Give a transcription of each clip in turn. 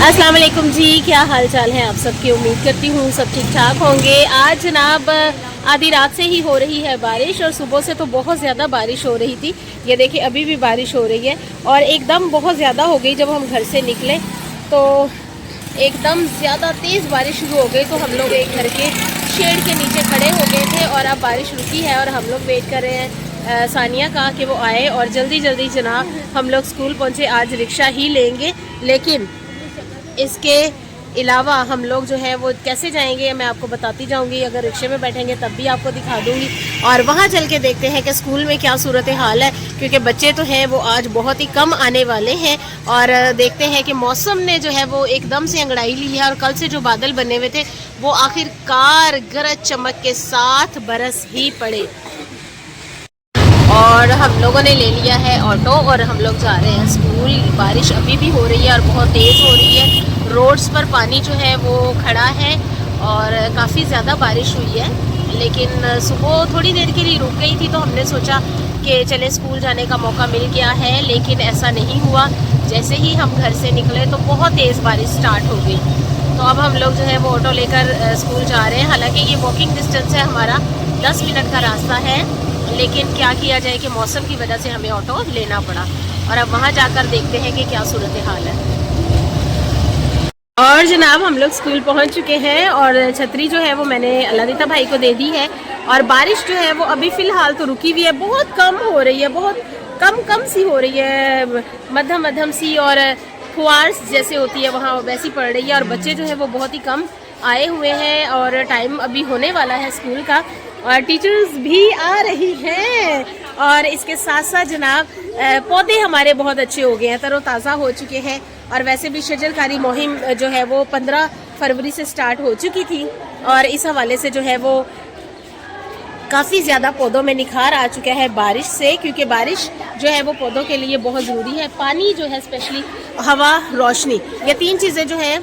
अस्सलाम वालेकुम जी, क्या हाल चाल है आप सबकी। उम्मीद करती हूँ सब ठीक ठाक होंगे। आज जनाब आधी रात से ही हो रही है बारिश और सुबह से तो बहुत ज़्यादा बारिश हो रही थी। ये देखिए अभी भी बारिश हो रही है और एकदम बहुत ज़्यादा हो गई। जब हम घर से निकले तो एकदम ज़्यादा तेज़ बारिश शुरू हो गई, तो हम लोग एक घर के शेड के नीचे खड़े हो गए थे और अब बारिश रुकी है और हम लोग वेट कर रहे हैं सानिया का कि वो आए और जल्दी जल्दी जनाब हम लोग स्कूल पहुँचे। आज रिक्शा ही लेंगे, लेकिन इसके अलावा हम लोग जो है वो कैसे जाएंगे मैं आपको बताती जाऊंगी। अगर रिक्शे में बैठेंगे तब भी आपको दिखा दूंगी और वहाँ चल के देखते हैं कि स्कूल में क्या सूरत हाल है, क्योंकि बच्चे तो हैं वो आज बहुत ही कम आने वाले हैं। और देखते हैं कि मौसम ने जो है वो एकदम से अंगड़ाई ली है और कल से जो बादल बने हुए थे वो आखिरकार गरज चमक के साथ बरस ही पड़े। और हम लोगों ने ले लिया है ऑटो और हम लोग जा रहे हैं स्कूल। बारिश अभी भी हो रही है और बहुत तेज़ हो रही है। रोड्स पर पानी जो है वो खड़ा है और काफ़ी ज़्यादा बारिश हुई है, लेकिन सुबह थोड़ी देर के लिए रुक गई थी तो हमने सोचा कि चले स्कूल जाने का मौका मिल गया है, लेकिन ऐसा नहीं हुआ। जैसे ही हम घर से निकले तो बहुत तेज़ बारिश स्टार्ट हो गई। तो अब हम लोग जो है वो ऑटो लेकर स्कूल जा रहे हैं। हालाँकि ये वॉकिंग डिस्टेंस है, हमारा 10 मिनट का रास्ता है, लेकिन क्या किया जाए कि मौसम की वजह से हमें ऑटो लेना पड़ा। और अब वहाँ जाकर देखते हैं कि क्या सूरत हाल है। और जनाब हम लोग स्कूल पहुँच चुके हैं और छतरी जो है वो मैंने अल्लादीता भाई को दे दी है। और बारिश जो है वो अभी फ़िलहाल तो रुकी हुई है, बहुत कम हो रही है, बहुत कम सी हो रही है, मध्यम सी, और फुआर्स जैसे होती है वहाँ वैसी पड़ रही है। और बच्चे जो है वो बहुत ही कम आए हुए हैं और टाइम अभी होने वाला है स्कूल का और टीचर्स भी आ रही हैं। और इसके साथ साथ जनाब पौधे हमारे बहुत अच्छे हो गए हैं, तरोताज़ा हो चुके हैं। और वैसे भी शजरकारी मुहिम जो है वो 15 फरवरी से स्टार्ट हो चुकी थी और इस हवाले से जो है वो काफ़ी ज़्यादा पौधों में निखार आ चुका है बारिश से, क्योंकि बारिश जो है वो पौधों के लिए बहुत ज़रूरी है। पानी जो है स्पेशली, हवा, रोशनी, ये 3 चीज़ें जो हैं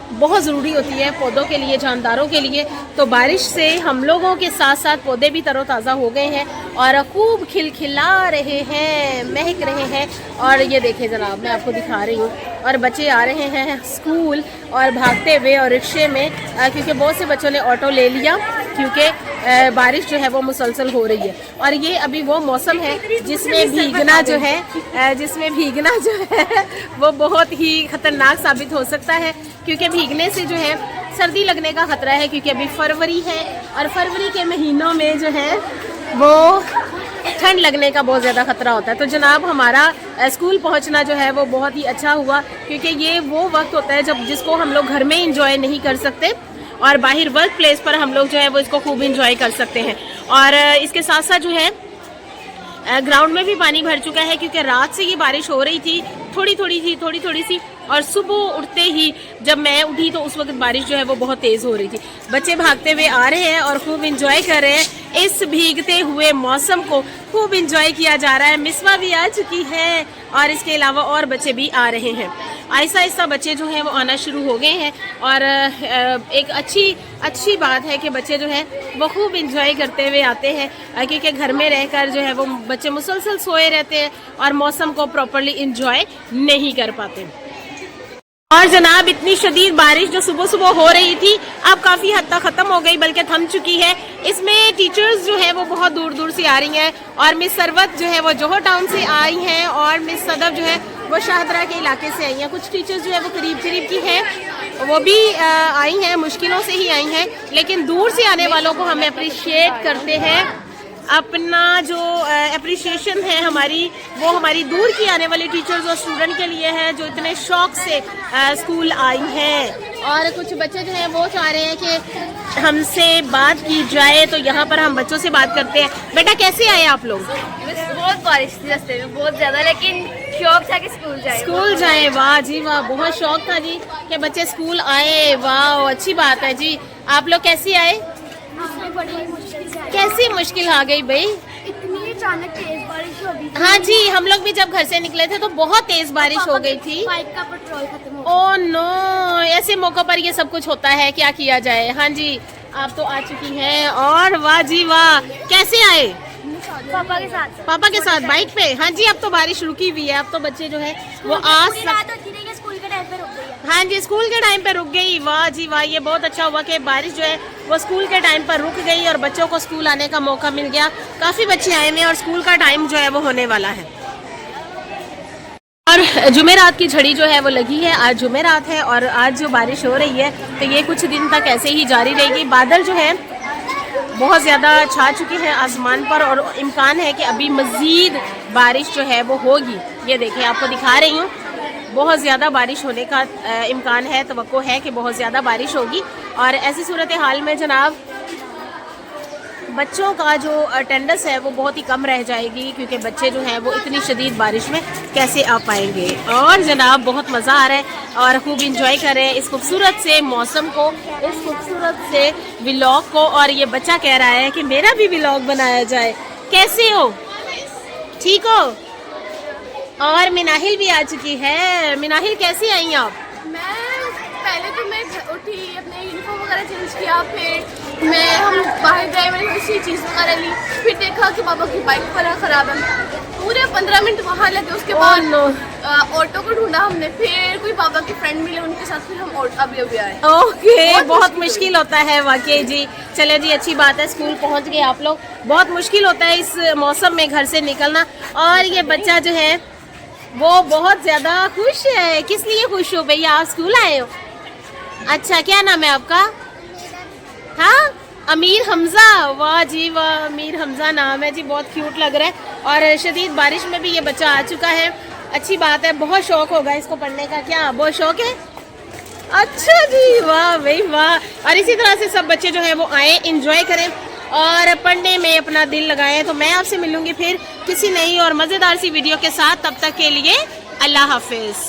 बहुत ज़रूरी होती है पौधों के लिए, जानदारों के लिए। तो बारिश से हम लोगों के साथ साथ पौधे भी तरोताज़ा हो गए हैं और खूब खिलखिला रहे हैं, महक रहे हैं। और ये देखें जनाब, मैं आपको दिखा रही हूँ। और बच्चे आ रहे हैं स्कूल और भागते हुए और रिक्शे में, क्योंकि बहुत से बच्चों ने ऑटो ले लिया क्योंकि बारिश जो है वो मुसलसल हो रही है। और ये अभी वो मौसम है जिसमें भीगना जो है वो बहुत ही ख़तरनाक साबित हो सकता है, क्योंकि भीगने से जो है सर्दी लगने का ख़तरा है, क्योंकि अभी फरवरी है और फरवरी के महीनों में जो है वो ठंड लगने का बहुत ज़्यादा ख़तरा होता है। तो जनाब हमारा स्कूल पहुंचना जो है वो बहुत ही अच्छा हुआ, क्योंकि ये वो वक्त होता है जब जिसको हम लोग घर में इंजॉय नहीं कर सकते और बाहर वर्क प्लेस पर हम लोग जो है वो इसको खूब इंजॉय कर सकते हैं। और इसके साथ साथ जो है ग्राउंड में भी पानी भर चुका है, क्योंकि रात से ये बारिश हो रही थी, थोड़ी थोड़ी सी। और सुबह उठते ही जब मैं उठी तो उस वक्त बारिश जो है वो बहुत तेज़ हो रही थी। बच्चे भागते हुए आ रहे हैं और खूब इंजॉय कर रहे हैं। इस भीगते हुए मौसम को खूब इंजॉय किया जा रहा है। मिसवा भी आ चुकी है और इसके अलावा और बच्चे भी आ रहे हैं। आहिस्ता आहिस्ता बच्चे जो हैं वो आना शुरू हो गए हैं और एक अच्छी बात है कि बच्चे जो हैं वो खूब इंजॉय करते हुए आते हैं, क्योंकि घर में रहकर जो है वो बच्चे मुसलसल सोए रहते हैं और मौसम को प्रॉपरली इंजॉय नहीं कर पाते। और जनाब इतनी शदीद बारिश जो सुबह सुबह हो रही थी अब काफ़ी हद तक ख़त्म हो गई, बल्कि थम चुकी है। इसमें टीचर्स जो है वो बहुत दूर दूर से आ रही हैं और मिस सरवत जो है वो जोहर टाउन से आई हैं और मिस सदफ जो है वो शाहदरा के इलाके से आई हैं। कुछ टीचर्स जो है वो करीब की हैं, वो भी आई हैं, मुश्किलों से ही आई हैं, लेकिन दूर से आने वालों को हम अप्रिशिएट करते हैं। अपना जो अप्रिसिएशन है वो हमारी दूर की आने वाली टीचर्स और स्टूडेंट के लिए है जो इतने शौक से स्कूल आई हैं। और कुछ बच्चे जो हैं वो चाह रहे हैं कि हमसे बात की जाए, तो यहाँ पर हम बच्चों से बात करते हैं। बेटा कैसे आए आप लोग? बहुत बारिश थी रास्ते में, बहुत ज़्यादा, लेकिन शौक था कि स्कूल जाए। वाह जी वाह, बहुत शौक था जी कि बच्चे स्कूल आए। वाह, अच्छी बात है जी। आप लोग कैसे आए? कैसी मुश्किल आ गई भाई? इतनी अचानक तेज बारिश हो गई। हाँ जी, हम लोग भी जब घर से निकले थे तो बहुत तेज बारिश हो गई थी। बाइक का पेट्रोल खत्म हो ओह नो, ऐसे मौकों पर ये सब कुछ होता है, क्या किया जाए। हाँ जी, आप तो आ चुकी हैं और वाह जी वाह। कैसे आए? पापा के साथ बाइक पे? हाँ जी, अब तो बारिश रुकी हुई है, अब तो बच्चे जो है वो स्कूल के टाइम पे रुक गई। हाँ जी, स्कूल के टाइम पे रुक गई। वाह जी वाह, ये बहुत अच्छा हुआ कि बारिश जो है वो स्कूल के टाइम पर रुक गई और बच्चों को स्कूल आने का मौका मिल गया। काफ़ी बच्चे आए हुए हैं और स्कूल का टाइम जो है वो होने वाला है। और जुमेरात की झड़ी जो है वो लगी है। आज जुमेरात है और आज जो बारिश हो रही है तो ये कुछ दिन तक ऐसे ही जारी रहेगी। बादल जो है बहुत ज़्यादा छा चुके हैं आसमान पर और इम्कान है कि अभी मज़ीद बारिश जो है वो होगी। ये देखिए, आपको दिखा रही हूँ, बहुत ज़्यादा बारिश होने का इम्कान है, तवक्को है कि बहुत ज़्यादा बारिश होगी। और ऐसी सूरत हाल में जनाब बच्चों का जो अटेंडेंस है वो बहुत ही कम रह जाएगी, क्योंकि बच्चे जो हैं वो इतनी शदीद बारिश में कैसे आ पाएंगे। और जनाब बहुत मज़ा आ रहा है और खूब इंजॉय कर रहे हैं इस खूबसूरत से मौसम को, इस खूबसूरत से व्लॉग को। और ये बच्चा कह रहा है कि मेरा भी व्लॉग बनाया जाए। कैसे हो? ठीक हो? और मिनाहिल भी आ चुकी है। मिनाहिल कैसी आई आप? मैं पहले तो मैं उठी, अपने यूनिफॉर्म वगैरह चेंज किया, फिर हम बाहर गए, मैंने दूसरी चीज़ वगैरह ली, फिर देखा कि पापा की बाइक पर ख़राब है। पूरे 15 मिनट वहाँ लगे। उसके बाद ऑटो को ढूंढा हमने, फिर कोई पापा के फ्रेंड मिले, उनके साथ फिर हम अभी आए। ओके, बहुत मुश्किल होता है वाकई जी। चले जी, अच्छी बात है, स्कूल पहुँच गए आप लोग। बहुत मुश्किल होता है इस मौसम में घर से निकलना। और ये बच्चा जो है वो बहुत ज़्यादा खुश है। किस लिए खुश हो भैया? आप स्कूल आए हो? अच्छा, क्या नाम है आपका? हाँ, अमीर हमज़ा। वाह जी वाह, अमीर हमज़ा नाम है जी, बहुत क्यूट लग रहा है। और शदीद बारिश में भी ये बच्चा आ चुका है। अच्छी बात है, बहुत शौक होगा इसको पढ़ने का। क्या बहुत शौक है? अच्छा जी, वाह भाई वाह। और इसी तरह से सब बच्चे जो हैं वो आए, इंजॉय करें और पढ़ने में अपना दिल लगाएं। तो मैं आपसे मिलूंगी फिर किसी नई और मज़ेदार सी वीडियो के साथ। तब तक के लिए अल्लाह हाफिज़।